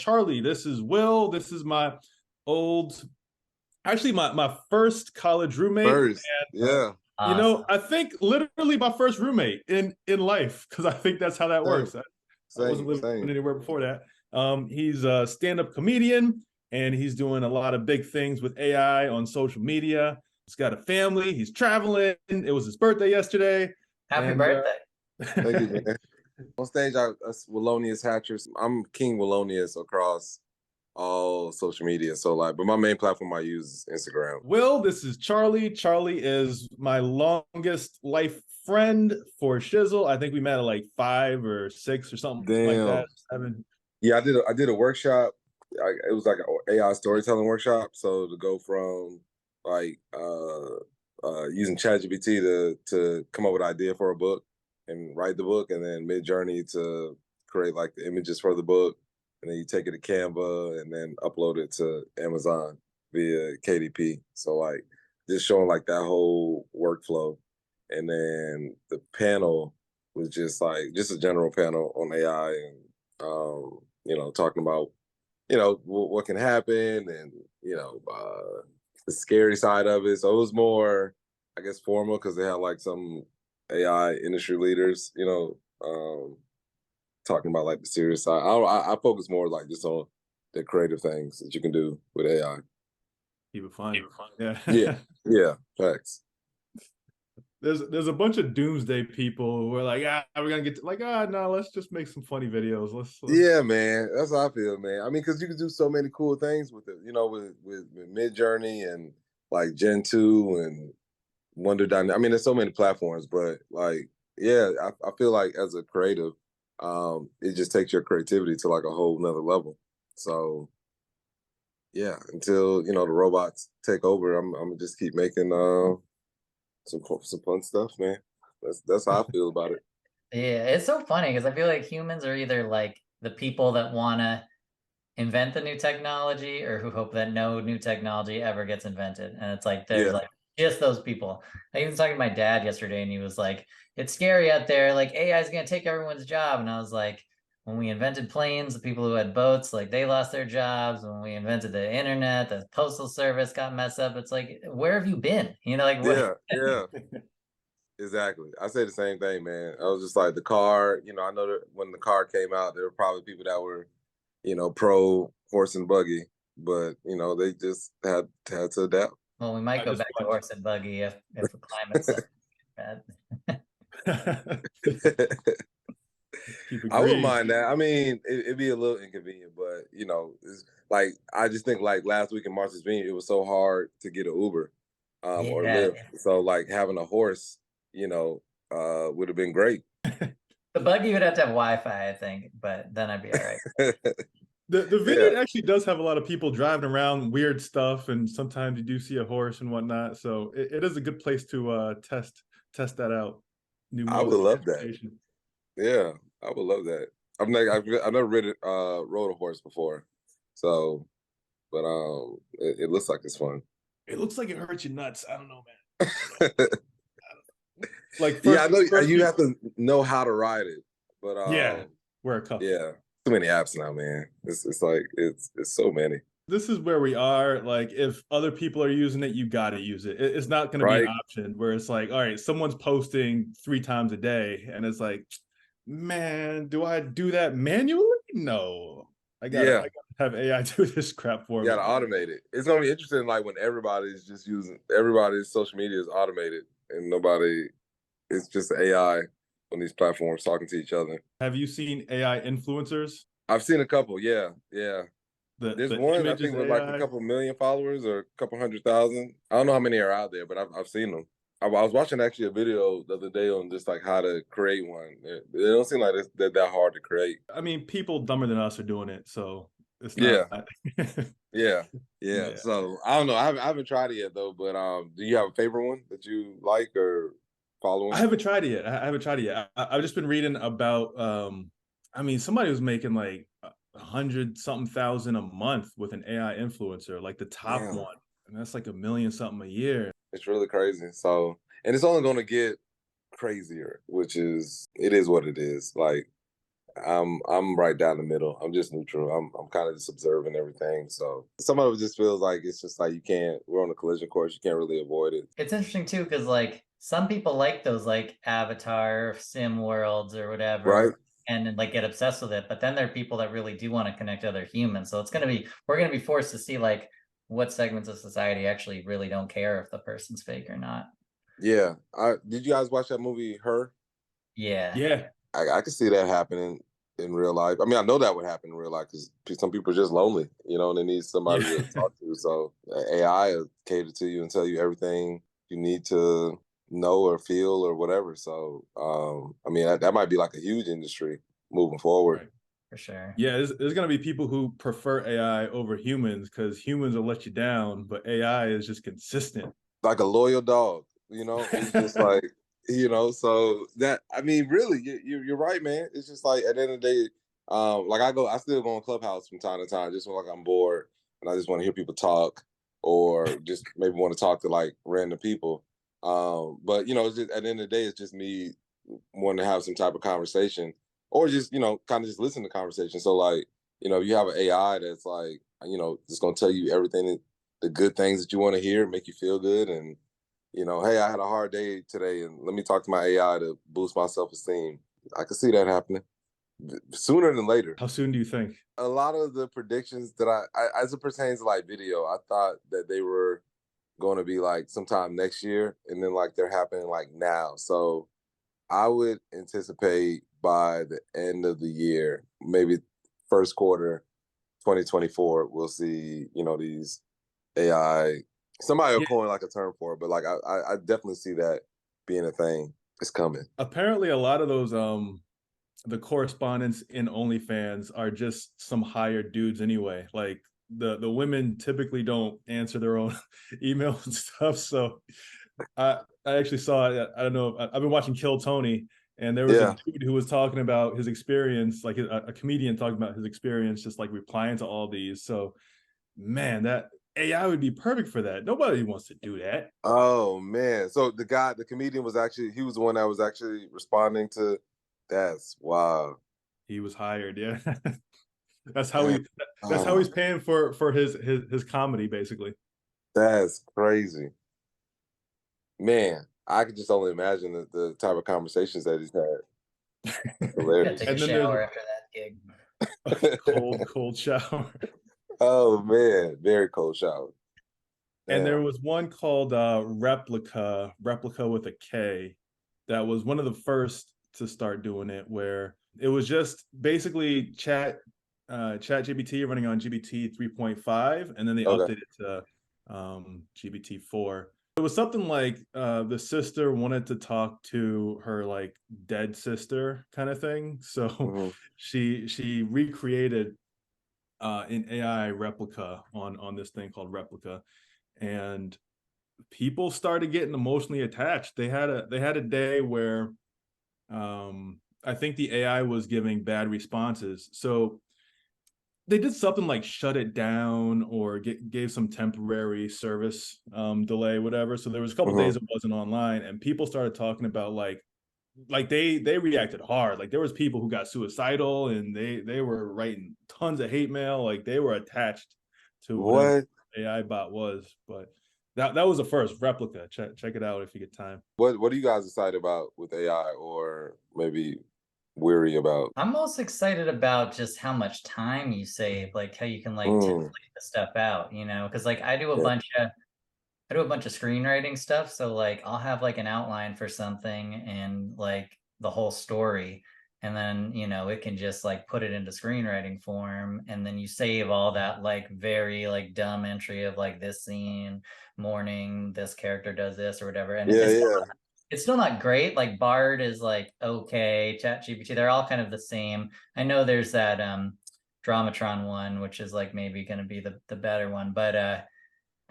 Charlie, this is Will. This is my old, actually my first college roommate. First, yeah, And I think literally my first roommate in life, because I think that's how that same, works. I wasn't same, living same. anywhere before that. He's a stand-up comedian, and he's doing a lot of big things with AI on social media. He's got a family. He's traveling. It was his birthday yesterday. Happy And birthday. Thank you, man. On stage, us Willonius hatchers. I'm KingWillonius across all social media. So but my main platform I use is Instagram. Will, this is Charlie. Charlie is my longest life friend for Shizzle. I think we met at like 5 or 6 or something like that. 7. Yeah, I did a workshop. It was like an AI storytelling workshop. So to go from using ChatGPT to come up with an idea for a book and write the book, and then Mid-Journey to create like the images for the book, and then you take it to Canva and then upload it to Amazon via KDP. So just showing like that whole workflow. And then the panel was just a general panel on AI, and talking about what can happen, and the scary side of it. So it was more, I guess, formal, because they had like some AI industry leaders, talking about like the serious side. I focus more like just on the creative things that you can do with AI. Keep it fun. Yeah. Yeah, facts. There's a bunch of doomsday people who are like, we're gonna get no, let's just make some funny videos. Let's Yeah, man, that's how I feel, man. I mean, because you can do so many cool things with it, with Mid-Journey and like Gen 2 and Wonder Dynamic. I mean, there's so many platforms, but I feel like as a creative, it just takes your creativity to like a whole nother level. So yeah, until the robots take over, I'm gonna just keep making some fun stuff, man. That's how I feel about it. Yeah, it's so funny because I feel like humans are either like the people that want to invent the new technology, or who hope that no new technology ever gets invented. And it's like there's like just those people. I even was talking to my dad yesterday, and he was like, "It's scary out there. Like AI is gonna take everyone's job." And I was like, when we invented planes, the people who had boats, like they lost their jobs. When we invented the internet, the postal service got messed up. It's like, where have you been? Like what? Yeah. Exactly. I say the same thing, man. I was just like the car, I know that when the car came out, there were probably people that were, pro horse and buggy, but they just had to adapt. Well, we might go back to horse and buggy if the climate's bad. I wouldn't mind that. I mean, it'd be a little inconvenient, but it's like I just think like last week in Martha's Vineyard, it was so hard to get an Uber or Lyft. So like having a horse, would have been great. The buggy would have to have Wi-Fi, I think, but then I'd be all right. The vineyard actually does have a lot of people driving around weird stuff, and sometimes you do see a horse and whatnot. So it is a good place to test that out. I would love that. Yeah, I would love that. I've never rode a horse before, so but it looks like it's fun. It looks like it hurts your nuts. I don't know, man. I know you have to know how to ride it, but wear a cuff. Yeah, too many apps now, man. It's like it's so many. This is where we are. Like, if other people are using it, you got to use it. It's not going to be an option where it's like, all right, someone's posting 3 times a day, and it's like, man, do I do that manually? No, I gotta have AI do this crap for me. You gotta automate it. It's gonna be interesting, like when everybody's social media is automated and it's just AI on these platforms talking to each other. Have you seen AI influencers? I've seen a couple. Yeah. There's one I think with like a couple million followers or a couple 100,000. I don't know how many are out there, but I've seen them. I was watching actually a video the other day on just like how to create one. They don't seem like they're that hard to create. I mean, people dumber than us are doing it, so it's not. Yeah. So I don't know. I haven't tried it yet though. But do you have a favorite one that you like or following? I haven't tried it yet. I've just been reading about. I mean, somebody was making like 100-something thousand a month with an AI influencer, like the top one, and that's like $1 million something a year. It's really crazy. So, and it's only going to get crazier, it is what it is. Like, I'm right down the middle. I'm just neutral. I'm kind of just observing everything. So some of it just feels like it's just like we're on a collision course. You can't really avoid it. It's interesting too, because like some people like those like avatar sim worlds or whatever, Right. and like get obsessed with it. But then there are people that really do want to connect to other humans. So we're gonna be forced to see like what segments of society actually really don't care if the person's fake or not. Yeah. Did you guys watch that movie, Her? Yeah. Yeah. I could see that happening in real life. I mean, I know that would happen in real life because some people are just lonely, and they need somebody to talk to. So AI will cater to you and tell you everything you need to know or feel or whatever. So, I mean, that might be like a huge industry moving forward. Right. For sure. Yeah, there's going to be people who prefer AI over humans because humans will let you down, but AI is just consistent. Like a loyal dog, it's just like, so that, I mean, really, you're right, man. It's just like at the end of the day, like I still go on Clubhouse from time to time, just when like I'm bored and I just want to hear people talk or just maybe want to talk to like random people. But it's just at the end of the day, it's just me wanting to have some type of conversation or just, kind of just listen to conversation. So like, you have an AI that's like, just gonna tell you everything, the good things that you want to hear, make you feel good. And, hey, I had a hard day today and let me talk to my AI to boost my self-esteem. I can see that happening sooner than later. How soon do you think? A lot of the predictions that I as it pertains to like video, I thought that they were going to be like sometime next year and then like they're happening like now. So I would anticipate by the end of the year, maybe first quarter 2024, we'll see, these AI. Somebody will Yeah. coin like a term for it, but like I definitely see that being a thing. It's coming. Apparently, a lot of those the correspondents in OnlyFans are just some hired dudes anyway. Like the women typically don't answer their own emails and stuff. So I actually saw it. I don't know. I've been watching Kill Tony, and there was a dude who was talking about his experience, like a comedian talking about his experience, just like replying to all these. So, man, that AI would be perfect for that. Nobody wants to do that. Oh man. So the comedian he was the one that was actually responding to. That's wow. He was hired. Yeah, that's how That, he. That's how he's paying for his comedy, basically. that's crazy. Man, I could just only imagine the type of conversations that he's had. Gotta take a shower after that gig. Cold shower. Oh man, very cold shower. And there was one called Replica with a K, that was one of the first to start doing it, where it was just basically chat GPT running on GPT 3.5, and then they updated to GPT 4. It was something like the sister wanted to talk to her like dead sister kind of thing. So she recreated an AI replica on this thing called Replica, and people started getting emotionally attached. They had a day where I think the AI was giving bad responses, so they did something like shut it down or gave some temporary service delay, whatever. So there was a couple days it wasn't online, and people started talking about like they reacted hard. Like there was people who got suicidal, and they were writing tons of hate mail. Like they were attached to whatever AI bot was. But that was the first Replica. Check it out if you get time. What are you guys excited about with AI, or maybe weary about? I'm most excited about just how much time you save, like how you can like template the stuff out, because like I do a bunch of screenwriting stuff. So like I'll have like an outline for something and like the whole story. And then, it can just like put it into screenwriting form. And then you save all that like very like dumb entry of like this scene, morning, this character does this or whatever. And it's still not great. Like Bard is like okay, ChatGPT, they're all kind of the same. I know there's that Dramatron one, which is like maybe going to be the better one, but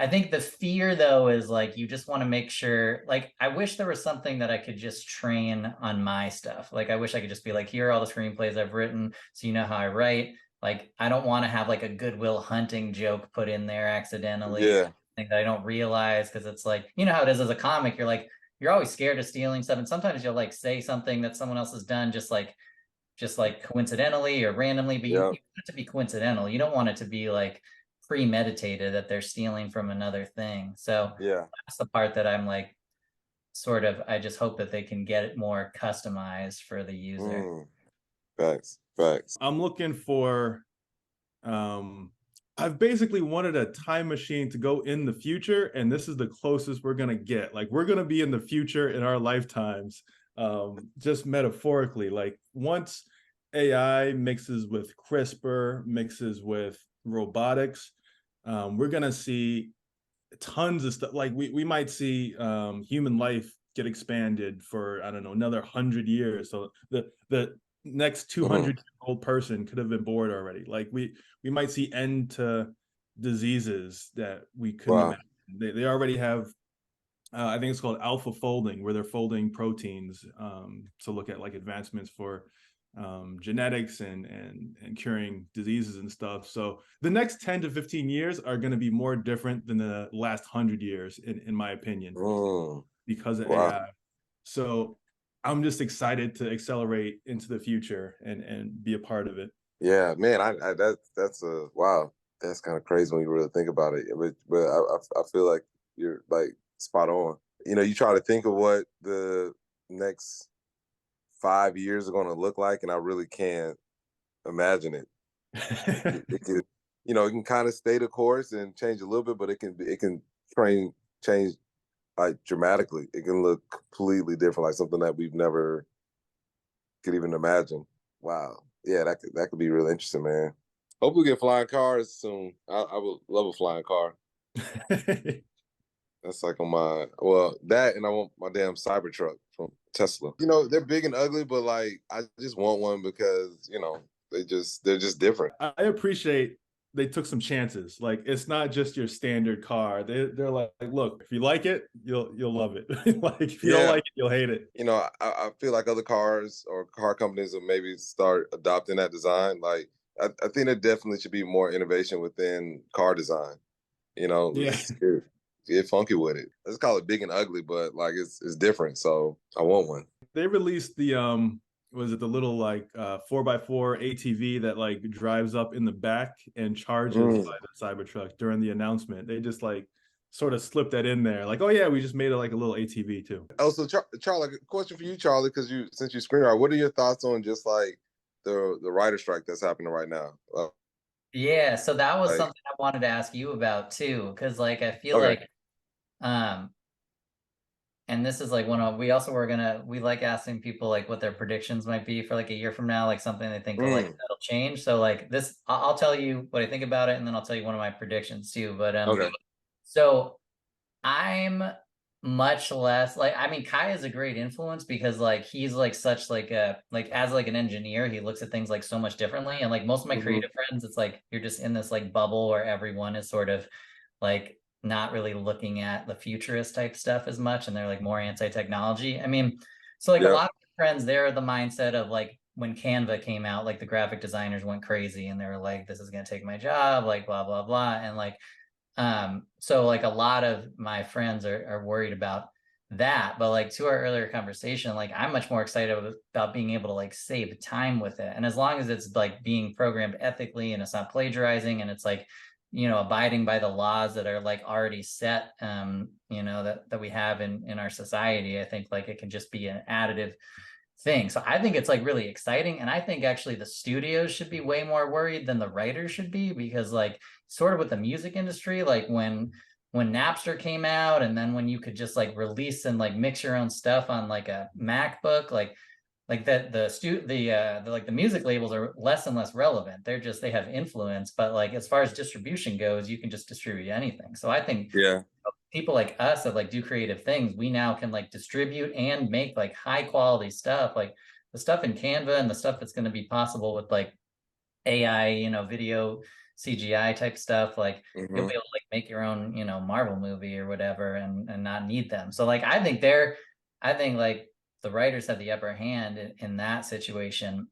I think the fear though is like you just want to make sure, like I wish there was something that I could just train on my stuff. Like I wish I could just be like, here are all the screenplays I've written, so you know how I write. Like I don't want to have like a Goodwill Hunting joke put in there accidentally. Yeah. That I don't realize, because it's like, how it is as a comic, you're always scared of stealing stuff, and sometimes you'll like say something that someone else has done just like just like coincidentally or randomly, but you want it to be coincidental. You don't want it to be like premeditated that they're stealing from another thing. So that's the part that I'm like, sort of, I just hope that they can get it more customized for the user. Facts. I'm looking for, I've basically wanted a time machine to go in the future, and this is the closest we're gonna get. Like, we're gonna be in the future in our lifetimes, just metaphorically. Like, once AI mixes with CRISPR, mixes with robotics, we're gonna see tons of stuff. Like, we might see human life get expanded for, I don't know, another 100 years. So the next 200-year-old person could have been born already. Like, we might see end to diseases that we couldn't imagine. They already have, I think it's called alpha folding, where they're folding proteins to look at like advancements for genetics and curing diseases and stuff. So the next 10 to 15 years are going to be more different than the last 100 years, in my opinion, because of AI. So I'm just excited to accelerate into the future and be a part of it. Yeah, man, that's a wow. That's kind of crazy when you really think about it. But I feel like you're like spot on. You know, you try to think of what the next 5 years are going to look like, and I really can't imagine it. It can, you know, it can kind of stay the course and change a little bit, but it can change like dramatically. It can look completely different, like something that we've never could even imagine. Wow. Yeah, that could be really interesting, man. Hope we get flying cars soon. I would love a flying car. That's like on my, well, that, and I want my damn Cybertruck from Tesla. You know, they're big and ugly, but like I just want one because, you know, they're just different. I appreciate they took some chances. Like, it's not just your standard car. They're like, look, if you like it, you'll love it. Like, if you don't like it, you'll hate it. You know, I feel like other cars or car companies will maybe start adopting that design. Like, I think there definitely should be more innovation within car design. You know, get funky with it. Let's call it big and ugly, but like it's different. So I want one. They released the was it the little like 4x4 ATV that like drives up in the back and charges by the Cybertruck during the announcement. They just like sort of slipped that in there, like, oh yeah, we just made it like a little ATV too. Oh, so Charlie, question for you, Charlie, because since you screenwrite, what are your thoughts on just like the writer strike that's happening right now? Yeah, so that was something I wanted to ask you about too, because like I feel like and this is like we like asking people like what their predictions might be for like a year from now, like something they think like that'll change. So like this, I'll tell you what I think about it, and then I'll tell you one of my predictions too. But so I'm much less like, I mean, Kai is a great influence because like he's like such like a like as like an engineer, he looks at things like so much differently. And like most of my creative friends, it's like you're just in this like bubble where everyone is sort of like not really looking at the futurist type stuff as much, and they're like more anti-technology. I mean, so like a lot of friends, they're the mindset of like when Canva came out, like the graphic designers went crazy and they were like, this is gonna take my job, like blah blah blah. And like so like a lot of my friends are worried about that. But like to our earlier conversation, like I'm much more excited about being able to like save time with it. And as long as it's like being programmed ethically and it's not plagiarizing and it's like, you know, abiding by the laws that are like already set, you know, that we have in our society, I think like it can just be an additive thing. So I think it's like really exciting. And I think actually the studios should be way more worried than the writers should be, because like sort of with the music industry, like when Napster came out, and then when you could just like release and like mix your own stuff on like a MacBook, like that the music labels are less and less relevant. They have influence, but like as far as distribution goes, you can just distribute anything. So I think people like us that like do creative things, we now can like distribute and make like high quality stuff, like the stuff in Canva and the stuff that's going to be possible with like AI, you know, video CGI type stuff. Like you'll be able to like make your own, you know, Marvel movie or whatever and not need them. So like I think like the writers have the upper hand in that situation.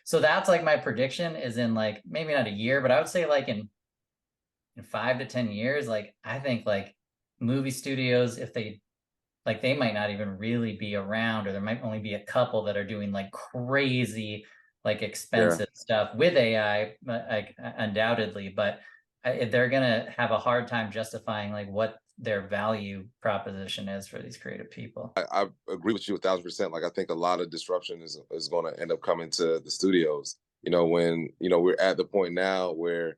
So that's like my prediction is in like maybe not a year, but I would say like in 5 to 10 years, like I think like movie studios, if they might not even really be around, or there might only be a couple that are doing like crazy like expensive stuff with AI, like undoubtedly, but they're gonna have a hard time justifying like what their value proposition is for these creative people. I agree with you 1,000%. Like I think a lot of disruption is going to end up coming to the studios. When we're at the point now where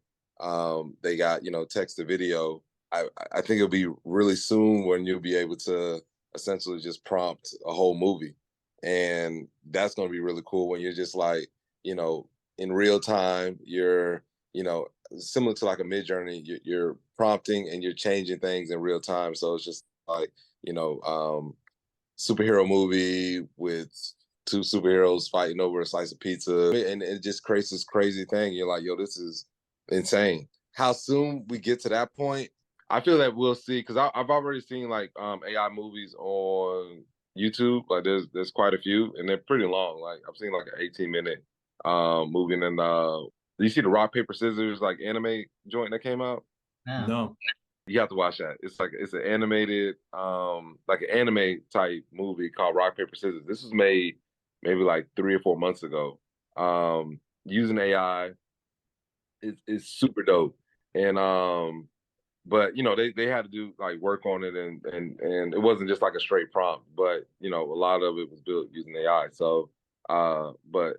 they got text to video. I think it'll be really soon when you'll be able to essentially just prompt a whole movie, and that's going to be really cool when you're just like in real time. You're similar to like a Mid-Journey. You're prompting and you're changing things in real time. So it's just like superhero movie with two superheroes fighting over a slice of pizza, and it just creates this crazy thing. You're like, yo, this is insane. How soon we get to that point, I feel that we'll see, because I've already seen like AI movies on YouTube. Like there's quite a few, and they're pretty long. Like I've seen like an 18-minute movie, and then do you see the rock paper scissors like anime joint that came out? No. You have to watch that. It's an animated, like an anime type movie called Rock Paper Scissors. This was made maybe like 3 or 4 months ago, using AI. It's super dope, and but they had to do like work on it, and it wasn't just like a straight prompt, but a lot of it was built using AI. So, but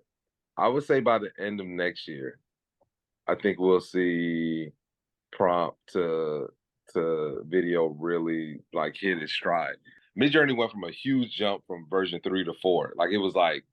I would say by the end of next year, I think we'll see prompt to video really like hit its stride. Midjourney went from a huge jump from version 3 to 4. Like it was like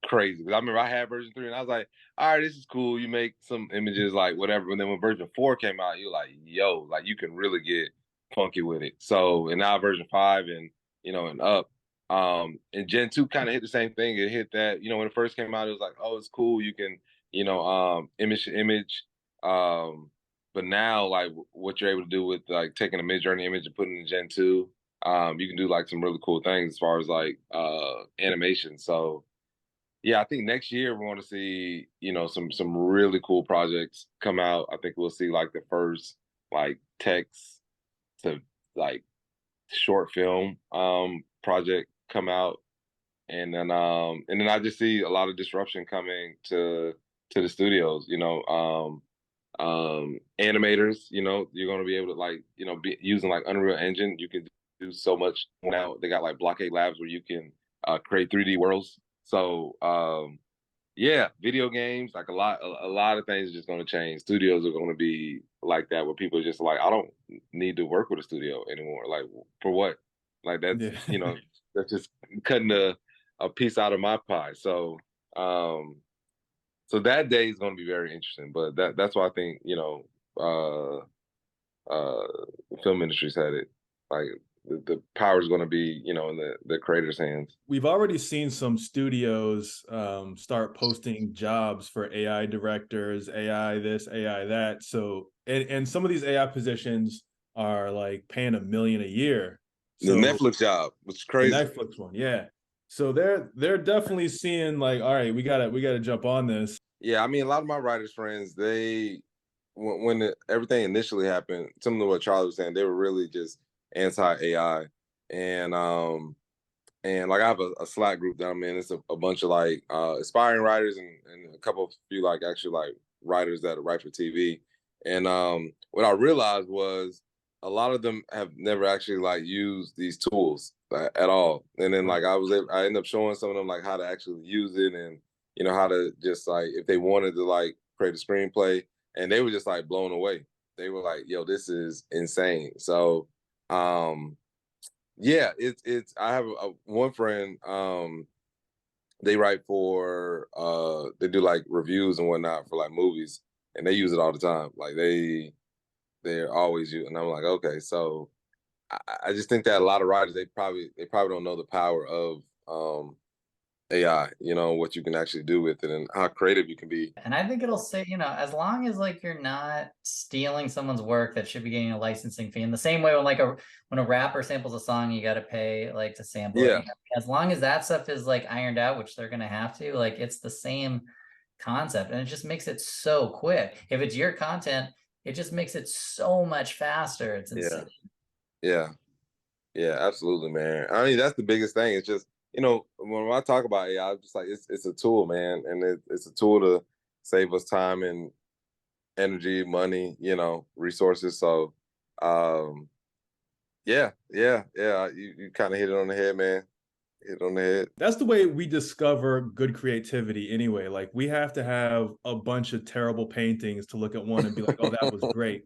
crazy. Because I remember I had version 3 and I was like, all right, this is cool. You make some images like whatever. And then when version 4 came out, you're like, yo, like you can really get funky with it. So, and now version 5 and and up. And Gen 2 kind of hit the same thing. It hit that, when it first came out, it was like, oh, it's cool. You can, image to image. But now, like what you're able to do with like taking a Mid-Journey image and putting it in Gen 2, you can do like some really cool things as far as like animation. So yeah, I think next year we're going to see, some really cool projects come out. I think we'll see like the first like text to like short film project come out. And then I just see a lot of disruption coming to the studios, animators, you're going to be able to like, be using like Unreal Engine. You can do so much now. They got like Blockade Labs where you can create 3D worlds. So yeah, video games, like a lot of things are just going to change. Studios are going to be like that, where people are just like, I don't need to work with a studio anymore. Like for what? Like that's that's just cutting a piece out of my pie. So so that day is going to be very interesting. But that's why I think the film industry's headed. Like the power is going to be in the creators' hands. We've already seen some studios start posting jobs for AI directors, AI this, AI that. So and some of these AI positions are like paying $1 million a year. So the Netflix job, which is crazy. The Netflix one, yeah. So they're definitely seeing like, all right, we gotta jump on this. Yeah, I mean, a lot of my writers friends, when everything initially happened, similar to what Charlie was saying, they were really just anti-AI, and like I have a Slack group that I'm in. It's a bunch of like aspiring writers and a couple of few like actually like writers that write for TV. And what I realized was a lot of them have never actually like used these tools at all. And then like I ended up showing some of them like how to actually use it, and how to just like if they wanted to like create a screenplay, and they were just like blown away. They were like, yo, this is insane. So yeah, it's I have one friend, they write for they do like reviews and whatnot for like movies, and they use it all the time. Like they're always using, and I'm like, okay. So I just think that a lot of writers, they probably don't know the power of AI, what you can actually do with it and how creative you can be. And I think it'll say, as long as like you're not stealing someone's work, that should be getting a licensing fee. In the same way when like when a rapper samples a song, you got to pay like to sample it. As long as that stuff is like ironed out, which they're going to have to, like it's the same concept, and it just makes it so quick. If it's your content, it just makes it so much faster. It's insane. Yeah, absolutely, man. I mean, that's the biggest thing. It's just you know, when I talk about AI, I'm just like, it's a tool, man, and it's a tool to save us time and energy, money, you know, resources. So, um, yeah, you kind of hit it on the head, man. Hit it on the head. That's the way we discover good creativity anyway. Like we have to have a bunch of terrible paintings to look at one and be like, oh, that was great.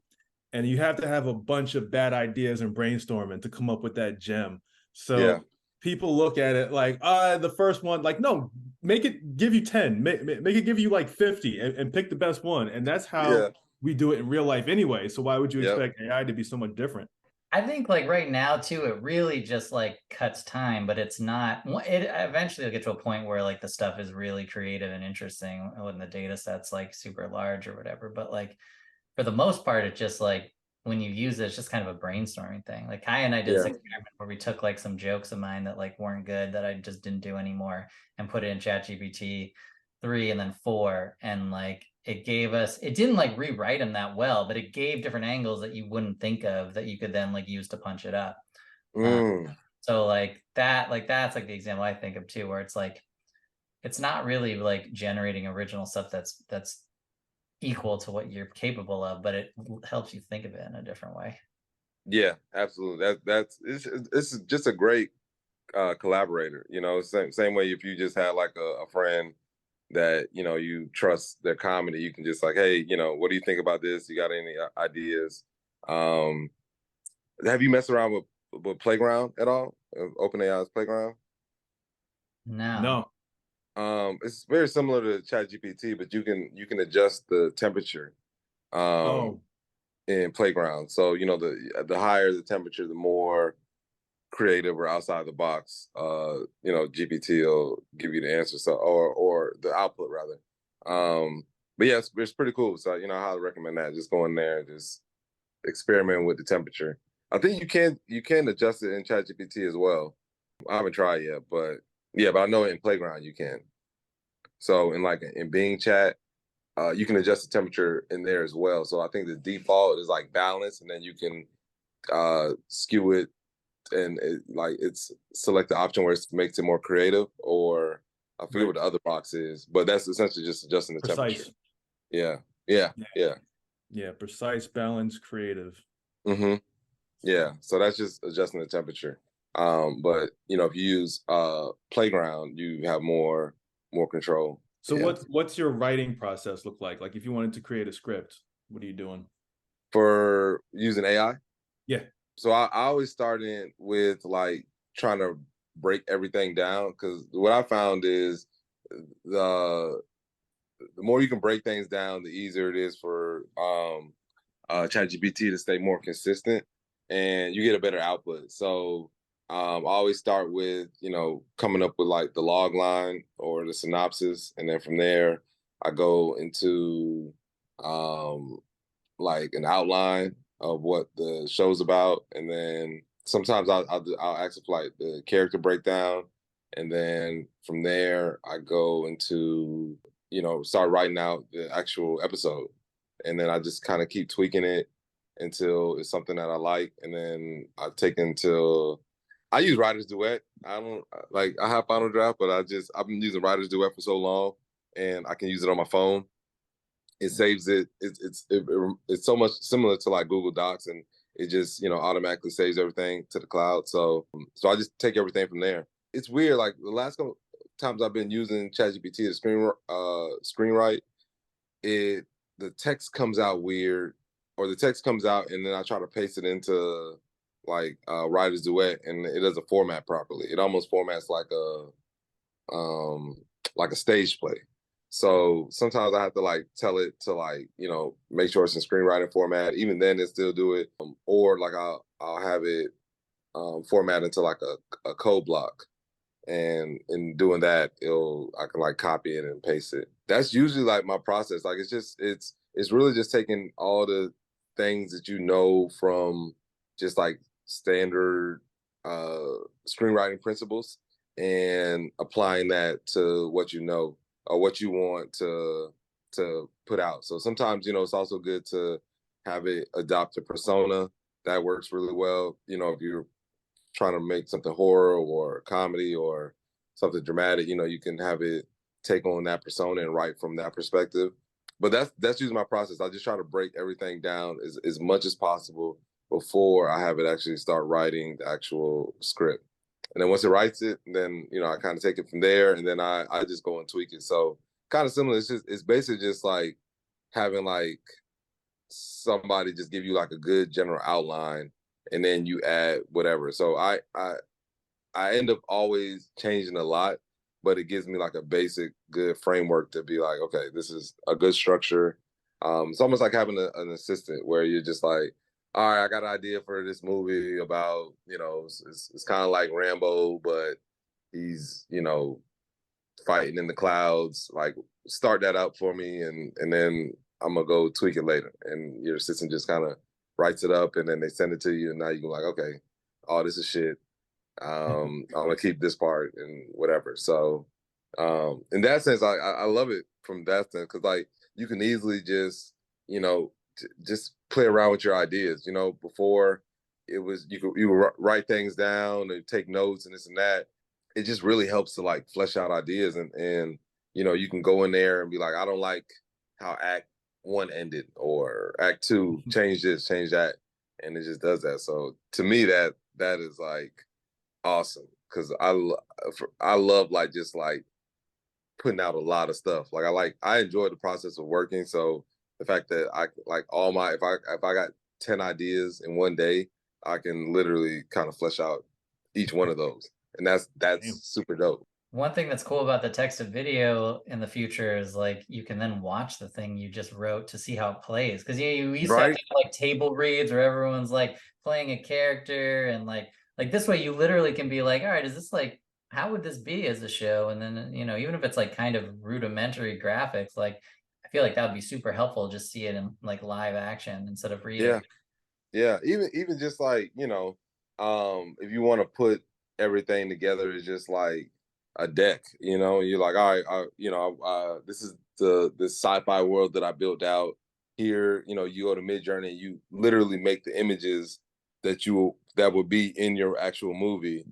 And you have to have a bunch of bad ideas and brainstorming to come up with that gem. Yeah, So people look at it like, the first one, like, no, make it give you 10, make it give you like 50 and pick the best one. And that's how yeah, we do it in real life anyway. So why would you yep, expect AI to be so much different? I think like right now too, it really just like cuts time, but it's not. It eventually will get to a point where like the stuff is really creative and interesting when the data set's like super large or whatever. But like for the most part, it's just like when you use it, it's just kind of a brainstorming thing. Like Kai and I did this yeah. experiment where we took like some jokes of mine that like weren't good that I just didn't do anymore and put it in ChatGPT 3 and then 4, and like it gave us, it didn't like rewrite them that well, but it gave different angles that you wouldn't think of that you could then like use to punch it up. Uh, Mm, so like that, like that's like the example I think of too, where it's like it's not really like generating original stuff that's equal to what you're capable of, but it helps you think of it in a different way. yeah, absolutely. This is just a great collaborator. You know, same way if you just had like a friend that you know you trust their comedy, you can just like, hey, you know, what do you think about this? You got any ideas? Um, have you messed around with Playground at all? OpenAI's Playground. No. No. It's very similar to ChatGPT, but you can adjust the temperature um, Oh, in Playground. So you know the higher the temperature, the more creative or outside the box. You know, GPT will give you the answer. So or the output rather. But yeah, it's pretty cool. So you know, I highly recommend that. Just go in there and just experiment with the temperature. I think you can adjust it in ChatGPT as well. I haven't tried yet, but yeah, but I know in Playground you can. So in like in Bing Chat, you can adjust the temperature in there as well. So I think the default is like balance, and then you can skew it and like it's select the option where it makes it more creative, or I forget right. what the other box is, but that's essentially just adjusting the temperature. Precise. Yeah, yeah, Yeah. yeah. Yeah. Precise, balanced, creative. hmm So, Yeah, so that's just adjusting the temperature. But you know, if you use Playground, you have more control. so Yeah. what's your writing process look like? Like if you wanted to create a script, what are you doing? For using AI, Yeah. so I always start in with like trying to break everything down, because what I found is the the more you can break things down, the easier it is for ChatGPT to stay more consistent, and you get a better output. So I always start with you know coming up with like the log line or the synopsis, and then from there I go into um, like an outline of what the show's about, and then sometimes I'll ask for like the character breakdown, and then from there I go into you know start writing out the actual episode, and then I just kind of keep tweaking it until it's something that I like, and then I take until I use Writer's Duet. I don't like I have Final Draft, but I've been using Writer's Duet for so long, and I can use it on my phone. It saves it. It's so much similar to like Google Docs, and it just you know automatically saves everything to the cloud. So I just take everything from there. It's weird. Like the last couple times I've been using ChatGPT to screenwrite, it the text comes out weird, or the text comes out and then I try to paste it into like Writer's Duet, and it doesn't format properly. It almost formats like a stage play. So sometimes I have to like tell it to like you know make sure it's in screenwriting format. Even then, it still do it, or like I'll have it format into like a code block, and in doing that, I can like copy it and paste it. That's usually like my process. Like it's really just taking all the things that you know from just like standard screenwriting principles and applying that to what you know or what you want to put out. So sometimes you know it's also good to have it adopt a persona that works really well. You know, if you're trying to make something horror or comedy or something dramatic, you know, you can have it take on that persona and write from that perspective. But that's usually my process. I just try to break everything down as much as possible before I have it actually start writing the actual script. And then once it writes it, then, you know, I kind of take it from there, and then I just go and tweak it. So kind of similar. It's basically just like having like somebody just give you like a good general outline, and then you add whatever. So I end up always changing a lot, but it gives me like a basic good framework to be like, okay, this is a good structure. It's almost like having an assistant where you're just like, all right, I got an idea for this movie about, you know, it's kind of like Rambo, but he's, you know, fighting in the clouds. Like, start that out for me, and then I'm gonna go tweak it later. And your assistant just kind of writes it up, and then they send it to you, and now you can like, okay, all this is shit. I'm gonna keep this part and whatever. So in that sense, I love it from that sense, because like you can easily just, you know, just play around with your ideas. You know, before it was you would write things down and take notes and this and that. It just really helps to like flesh out ideas, and you know, you can go in there and be like, I don't like how Act One ended, or Act Two, change this, change that, and it just does that. So to me, that is like awesome, because I love like just like putting out a lot of stuff. Like I enjoy the process of working. So the fact that I like all my if I got 10 ideas in one day, I can literally kind of flesh out each one of those, and that's super dope. One thing that's cool about the text to video in the future is like you can then watch the thing you just wrote to see how it plays. Because you used to have Right? to do, like, table reads where everyone's like playing a character, and like this way you literally can be like, all right, is this like, how would this be as a show? And then, you know, even if it's like kind of rudimentary graphics, like I feel like that would be super helpful, just see it in like live action instead of reading. Yeah. Yeah. Even just like, you know, if you want to put everything together, it's just like a deck, you know, you're like, all right, you know, this is this sci-fi world that I built out here. You know, you go to Midjourney, you literally make the images that will be in your actual movie.